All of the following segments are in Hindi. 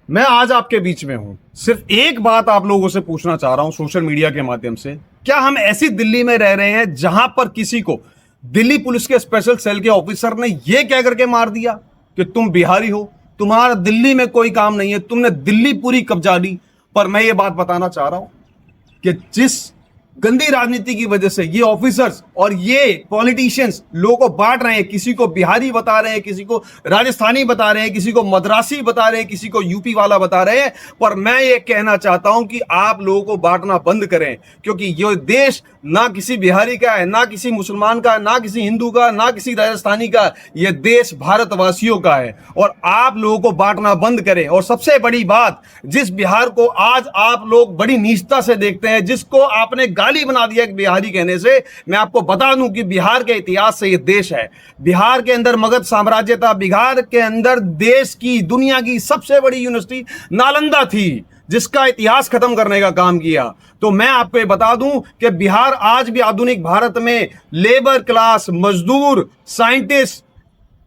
मैं आज आपके बीच में हूं। सिर्फ एक बात आप लोगों से पूछना चाह रहा हूं सोशल मीडिया के माध्यम से। क्या हम ऐसी दिल्ली में रह रहे हैं जहां पर किसी को दिल्ली पुलिस के स्पेशल सेल के ऑफिसर ने यह कह करके मार दिया कि तुम बिहारी हो, तुम्हारा दिल्ली में कोई काम नहीं है, तुमने दिल्ली पूरी कब्जा ली। पर मैं ये बात बताना चाह रहा हूं कि जिस गंदी राजनीति की वजह से ये ऑफिसर्स और ये पॉलिटिशियंस लोगों को बांट रहे हैं, किसी को बिहारी बता रहे हैं, किसी को राजस्थानी बता रहे हैं, किसी को मद्रासी बता रहे हैं, किसी को यूपी वाला बता रहे हैं। पर मैं ये कहना चाहता हूं कि आप लोगों को बांटना बंद करें, क्योंकि ये देश ना किसी बिहारी का है, ना किसी मुसलमान का, ना किसी हिंदू का, ना किसी राजस्थानी का। यह देश भारतवासियों का है और आप लोगों को बांटना बंद करें। और सबसे बड़ी बात, जिस बिहार को आज आप लोग बड़ी नीचता से देखते हैं, जिसको आपने गाली बना दिया बिहारी कहने से, मैं आपको बता दूं कि बिहार के इतिहास से यह देश है। बिहार के अंदर मगध साम्राज्य था, बिहार के अंदर देश की दुनिया की सबसे बड़ी यूनिवर्सिटी नालंदा थी, जिसका इतिहास खत्म करने का काम किया। तो मैं आपको ये बता दूं कि बिहार आज भी आधुनिक भारत में लेबर क्लास, मजदूर, साइंटिस्ट,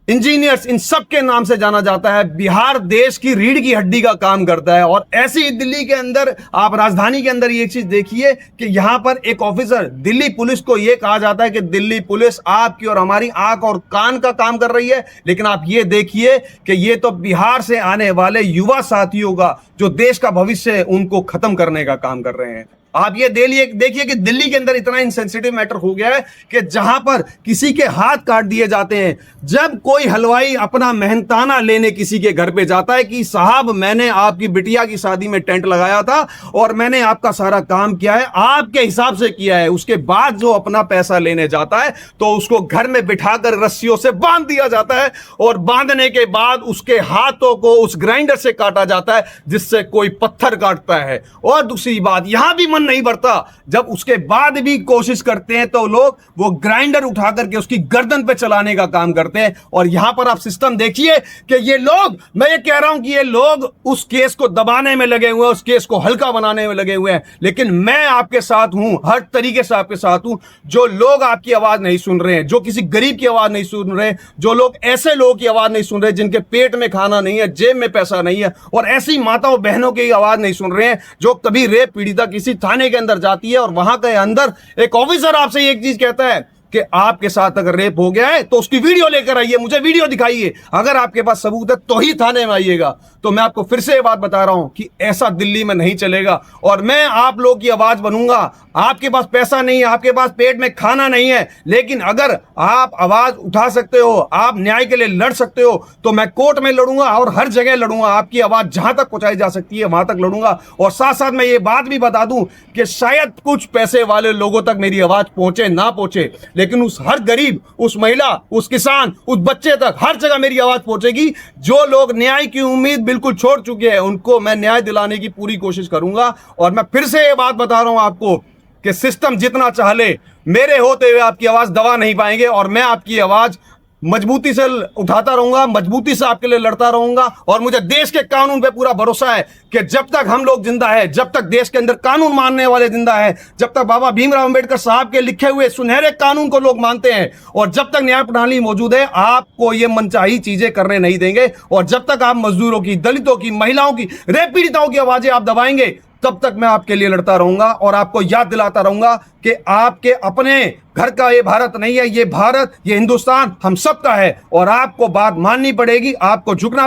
इंजीनियर्स, इन सब के नाम से जाना जाता है। बिहार देश की रीढ़ की हड्डी का काम करता है। और ऐसी ही दिल्ली के अंदर, आप राजधानी के अंदर एक चीज देखिए कि यहां पर एक ऑफिसर, दिल्ली पुलिस को यह कहा जाता है कि दिल्ली पुलिस आपकी और हमारी आंख और कान का काम कर रही है, लेकिन आप ये देखिए कि ये तो बिहार से आने वाले युवा साथियों का, जो देश का भविष्य है, उनको खत्म करने का काम कर रहे हैं। आप ये देखिए कि दिल्ली के अंदर इतना इनसेंसिटिव मैटर हो गया है कि जहां पर किसी के हाथ काट दिए जाते हैं। जब कोई हलवाई अपना मेहनताना लेने किसी के घर पे जाता है कि साहब मैंने आपकी बिटिया की शादी में टेंट लगाया था और मैंने आपका सारा काम किया है, आपके हिसाब से किया है, उसके बाद जो अपना पैसा लेने जाता है तो उसको घर में बिठाकर रस्सियों से बांध दिया जाता है और बांधने के बाद उसके हाथों को उस ग्राइंडर से काटा जाता है जिससे कोई पत्थर काटता है। और दूसरी बात, यहां भी नहीं बढ़ता, जब उसके बाद भी कोशिश करते हैं तो लोग वो ग्राइंडर उठा करके उसकी गर्दन पे चलाने का काम करते हैं। और यहां पर आप सिस्टम देखिए कि ये लोग, मैं ये कह रहा हूं कि ये लोग उस केस को दबाने में लगे हुए हैं, उस केस को हल्का बनाने में लगे हुए हैं। लेकिन मैं आपके साथ हूं, हर तरीके से आपके साथ हूं। जो लोग आपकी आवाज नहीं सुन रहे हैं, जो किसी गरीब की आवाज नहीं सुन रहे, जो लोग ऐसे लोगों की आवाज नहीं सुन रहे जिनके पेट में खाना नहीं है, जेब में पैसा नहीं है, और ऐसी माताओं बहनों की आवाज नहीं सुन रहे हैं जो कभी रेप पीड़िता किसी थाने के अंदर जाती है और वहां के अंदर एक ऑफिसर आपसे एक चीज कहता है कि आपके साथ अगर रेप हो गया है तो उसकी वीडियो लेकर आइए, मुझे वीडियो दिखाइए, अगर आपके पास सबूत है तो ही थाने में आइएगा। तो मैं आपको फिर से ये बात बता रहा हूं कि ऐसा दिल्ली में नहीं चलेगा और मैं आप लोगों की आवाज बनूंगा। आपके पास पैसा नहीं है, आपके पास पेट में खाना नहीं है, लेकिन अगर आप आवाज उठा सकते हो, आप न्याय के लिए लड़ सकते हो, तो मैं कोर्ट में लड़ूंगा और हर जगह लड़ूंगा। आपकी आवाज जहां तक पहुंचाई जा सकती है वहां तक लड़ूंगा। और साथ साथ मैं ये बात भी बता दूं कि शायद कुछ पैसे वाले लोगों तक मेरी आवाज पहुंचे ना पहुंचे, लेकिन उस हर गरीब, उस महिला, उस किसान, उस बच्चे तक हर जगह मेरी आवाज पहुंचेगी। जो लोग न्याय की उम्मीद बिल्कुल छोड़ चुके हैं उनको मैं न्याय दिलाने की पूरी कोशिश करूंगा। और मैं फिर से ये बात बता रहा हूं आपको कि सिस्टम जितना चाह ले, मेरे होते हुए आपकी आवाज दबा नहीं पाएंगे और मैं आपकी आवाज मजबूती से उठाता रहूंगा, मजबूती से आपके लिए लड़ता रहूंगा। और मुझे देश के कानून पे पूरा भरोसा है कि जब तक हम लोग जिंदा है, जब तक देश के अंदर कानून मानने वाले जिंदा है, जब तक बाबा भीमराव अंबेडकर साहब के लिखे हुए सुनहरे कानून को लोग मानते हैं, और जब तक न्याय प्रणाली मौजूद है, आपको ये मनचाही चीजें करने नहीं देंगे। और जब तक आप मजदूरों की, दलितों की, महिलाओं की, रेप पीड़िताओं की आवाजें आप दबाएंगे, तब तक मैं आपके लिए लड़ता रहूंगा और आपको याद दिलाता रहूंगा कि आपके अपने घर का ये भारत नहीं है, ये भारत, ये हिंदुस्तान हम सबका है। और आपको बात माननी पड़ेगी, आपको झुकना